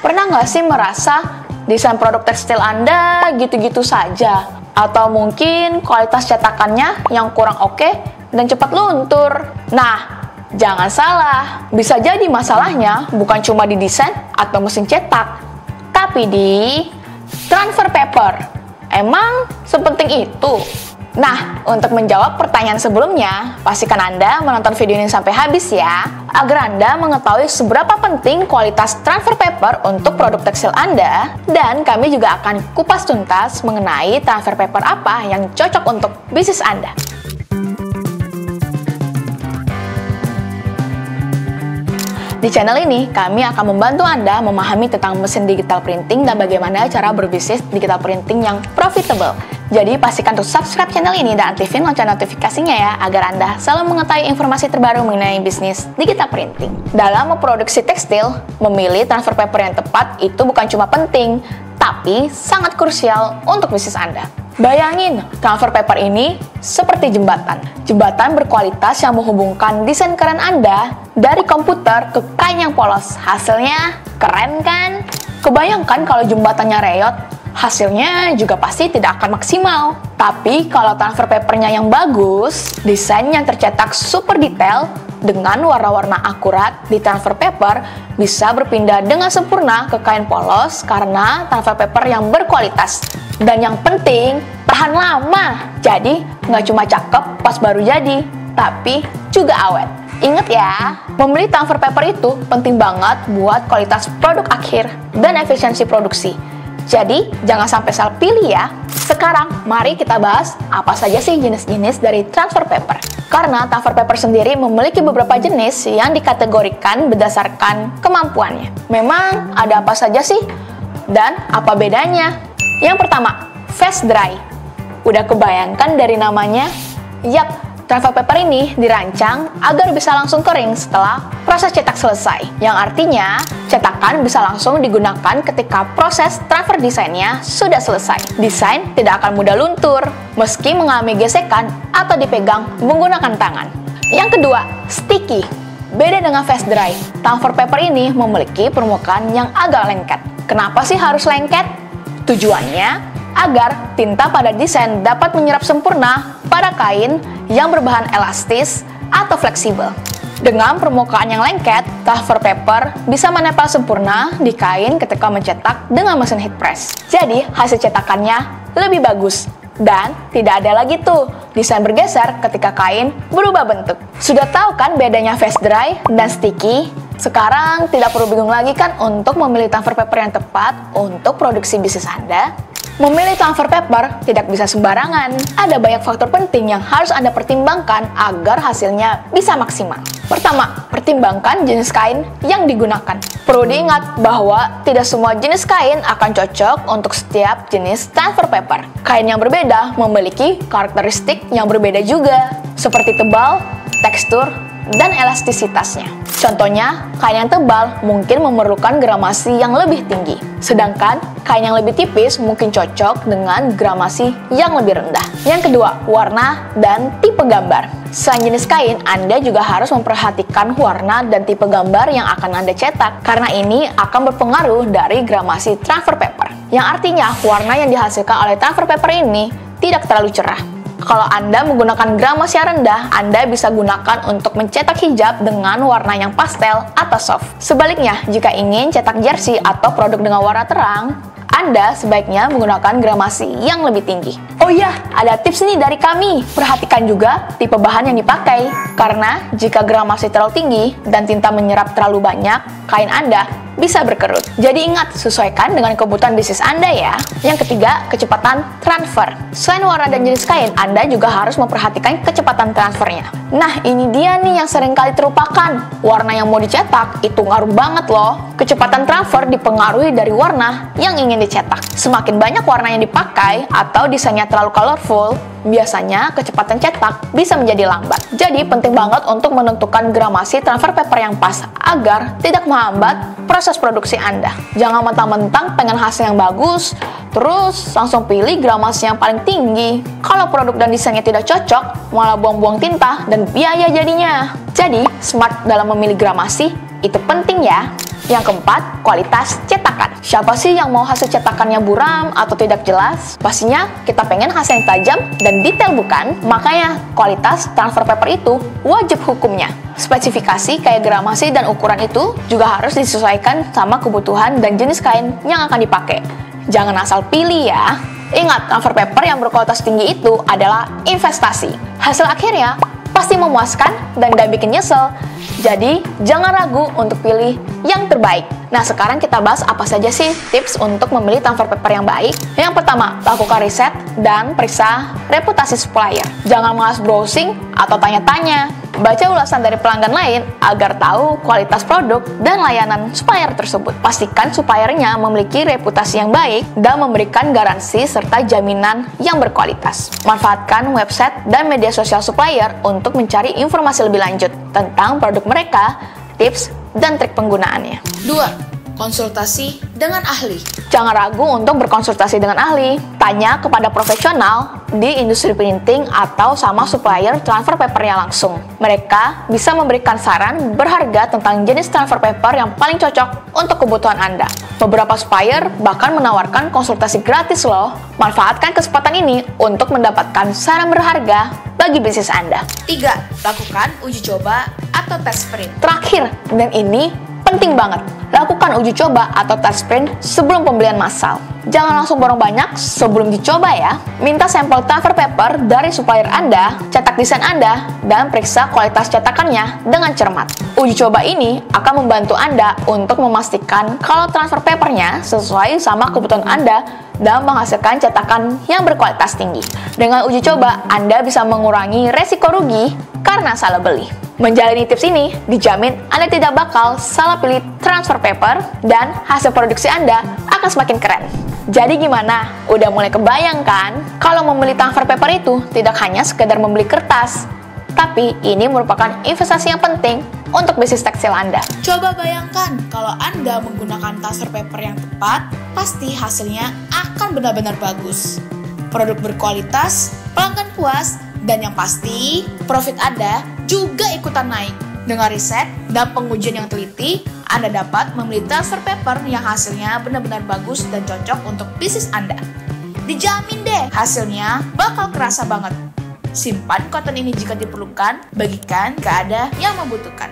Pernah nggak sih merasa desain produk tekstil Anda gitu-gitu saja? Atau mungkin kualitas cetakannya yang kurang oke dan cepat luntur? Nah, jangan salah, bisa jadi masalahnya bukan cuma di desain atau mesin cetak, tapi di transfer paper. Emang sepenting itu? Nah, untuk menjawab pertanyaan sebelumnya, pastikan Anda menonton video ini sampai habis ya, agar Anda mengetahui seberapa penting kualitas transfer paper untuk produk tekstil Anda, dan kami juga akan kupas tuntas mengenai transfer paper apa yang cocok untuk bisnis Anda. Di channel ini, kami akan membantu Anda memahami tentang mesin digital printing dan bagaimana cara berbisnis digital printing yang profitable. Jadi, pastikan untuk subscribe channel ini dan aktifin lonceng notifikasinya ya, agar Anda selalu mengetahui informasi terbaru mengenai bisnis digital printing. Dalam memproduksi tekstil, memilih transfer paper yang tepat itu bukan cuma penting, tapi sangat krusial untuk bisnis Anda. Bayangin, transfer paper ini seperti jembatan. Jembatan berkualitas yang menghubungkan desain keren Anda dari komputer ke kain yang polos. Hasilnya keren kan? Kebayangkan kalau jembatannya reyot, hasilnya juga pasti tidak akan maksimal. Tapi kalau transfer papernya yang bagus, desain yang tercetak super detail, dengan warna-warna akurat di transfer paper bisa berpindah dengan sempurna ke kain polos karena transfer paper yang berkualitas. Dan yang penting, tahan lama. Jadi, nggak cuma cakep pas baru jadi, tapi juga awet. Ingat ya, membeli transfer paper itu penting banget buat kualitas produk akhir dan efisiensi produksi. Jadi, jangan sampai salah pilih ya. Sekarang, mari kita bahas apa saja sih jenis-jenis dari transfer paper. Karena transfer paper sendiri memiliki beberapa jenis yang dikategorikan berdasarkan kemampuannya. Memang ada apa saja sih? Dan apa bedanya? Yang pertama, fast dry. Udah kebayangkan dari namanya? Yap, transfer paper ini dirancang agar bisa langsung kering setelah proses cetak selesai. Yang artinya, cetakan bisa langsung digunakan ketika proses transfer desainnya sudah selesai. Desain tidak akan mudah luntur, meski mengalami gesekan atau dipegang menggunakan tangan. Yang kedua, sticky. Beda dengan fast dry, transfer paper ini memiliki permukaan yang agak lengket. Kenapa sih harus lengket? Tujuannya agar tinta pada desain dapat menyerap sempurna pada kain yang berbahan elastis atau fleksibel. Dengan permukaan yang lengket, transfer paper bisa menempel sempurna di kain ketika mencetak dengan mesin heat press. Jadi, hasil cetakannya lebih bagus. Dan tidak ada lagi tuh desain bergeser ketika kain berubah bentuk. Sudah tahu kan bedanya fast dry dan sticky? Sekarang tidak perlu bingung lagi kan untuk memilih transfer paper yang tepat untuk produksi bisnis Anda? Memilih transfer paper tidak bisa sembarangan. Ada banyak faktor penting yang harus Anda pertimbangkan agar hasilnya bisa maksimal. Pertama, pertimbangkan jenis kain yang digunakan. Perlu diingat bahwa tidak semua jenis kain akan cocok untuk setiap jenis transfer paper. Kain yang berbeda memiliki karakteristik yang berbeda juga, seperti tebal, tekstur, dan elastisitasnya. Contohnya, kain yang tebal mungkin memerlukan gramasi yang lebih tinggi, sedangkan kain yang lebih tipis mungkin cocok dengan gramasi yang lebih rendah. Yang kedua, warna dan tipe gambar. Selain jenis kain, Anda juga harus memperhatikan warna dan tipe gambar yang akan Anda cetak, karena ini akan berpengaruh dari gramasi transfer paper. Yang artinya, warna yang dihasilkan oleh transfer paper ini tidak terlalu cerah. Kalau Anda menggunakan gramasi yang rendah, Anda bisa gunakan untuk mencetak hijab dengan warna yang pastel atau soft. Sebaliknya, jika ingin cetak jersey atau produk dengan warna terang, Anda sebaiknya menggunakan gramasi yang lebih tinggi. Oh iya, ada tips nih dari kami. Perhatikan juga tipe bahan yang dipakai. Karena jika gramasi terlalu tinggi dan tinta menyerap terlalu banyak, kain Anda bisa berkerut. Jadi ingat, sesuaikan dengan kebutuhan bisnis Anda ya. Yang ketiga, kecepatan transfer. Selain warna dan jenis kain, Anda juga harus memperhatikan kecepatan transfernya. Nah, ini dia nih yang seringkali terlupakan. Warna yang mau dicetak itu ngaruh banget loh. Kecepatan transfer dipengaruhi dari warna yang ingin dicetak. Semakin banyak warna yang dipakai atau desainnya terlalu colorful, biasanya kecepatan cetak bisa menjadi lambat. Jadi penting banget untuk menentukan gramasi transfer paper yang pas agar tidak menghambat proses produksi Anda. Jangan mentang-mentang pengen hasil yang bagus, terus langsung pilih gramasi yang paling tinggi. Kalau produk dan desainnya tidak cocok, malah buang-buang tinta dan biaya jadinya. Jadi, smart dalam memilih gramasi itu penting ya. Yang keempat, kualitas cetakan. Siapa sih yang mau hasil cetakannya buram atau tidak jelas? Pastinya kita pengen hasil yang tajam dan detail, bukan? Makanya kualitas transfer paper itu wajib hukumnya. Spesifikasi kayak gramasi dan ukuran itu juga harus disesuaikan sama kebutuhan dan jenis kain yang akan dipakai. Jangan asal pilih ya. Ingat, transfer paper yang berkualitas tinggi itu adalah investasi. Hasil akhirnya pasti memuaskan dan gak bikin nyesel. Jadi, jangan ragu untuk pilih yang terbaik. Nah, sekarang kita bahas apa saja sih tips untuk memilih transfer paper yang baik. Yang pertama, lakukan riset dan periksa reputasi supplier. Jangan malas browsing atau tanya-tanya. Baca ulasan dari pelanggan lain agar tahu kualitas produk dan layanan supplier tersebut. Pastikan suppliernya memiliki reputasi yang baik dan memberikan garansi serta jaminan yang berkualitas. Manfaatkan website dan media sosial supplier untuk mencari informasi lebih lanjut tentang produk mereka, tips, dan trik penggunaannya. 2. Konsultasi dengan ahli. Jangan ragu untuk berkonsultasi dengan ahli. Tanya kepada profesional di industri printing atau sama supplier transfer papernya langsung. Mereka bisa memberikan saran berharga tentang jenis transfer paper yang paling cocok untuk kebutuhan Anda. Beberapa supplier bahkan menawarkan konsultasi gratis loh. Manfaatkan kesempatan ini untuk mendapatkan saran berharga bagi bisnis Anda. 3. Lakukan uji coba atau test print. Terakhir, dan ini penting banget, lakukan uji coba atau test print sebelum pembelian massal. Jangan langsung borong banyak sebelum dicoba ya. Minta sampel transfer paper dari supplier Anda, cetak desain Anda, dan periksa kualitas cetakannya dengan cermat. Uji coba ini akan membantu Anda untuk memastikan kalau transfer papernya sesuai sama kebutuhan Anda dan menghasilkan cetakan yang berkualitas tinggi. Dengan uji coba, Anda bisa mengurangi resiko rugi karena salah beli. Menjalani tips ini, dijamin Anda tidak bakal salah pilih transfer paper dan hasil produksi Anda akan semakin keren. Jadi gimana? Udah mulai kebayang kan? Kalau membeli transfer paper itu tidak hanya sekedar membeli kertas, tapi ini merupakan investasi yang penting untuk bisnis tekstil Anda. Coba bayangkan kalau Anda menggunakan transfer paper yang tepat, pasti hasilnya akan benar-benar bagus. Produk berkualitas, pelanggan puas, dan yang pasti, profit Anda juga ikutan naik. Dengan riset dan pengujian yang teliti, Anda dapat memilih transfer paper yang hasilnya benar-benar bagus dan cocok untuk bisnis Anda. Dijamin deh, hasilnya bakal kerasa banget. Simpan konten ini jika diperlukan, bagikan ke ada yang membutuhkan.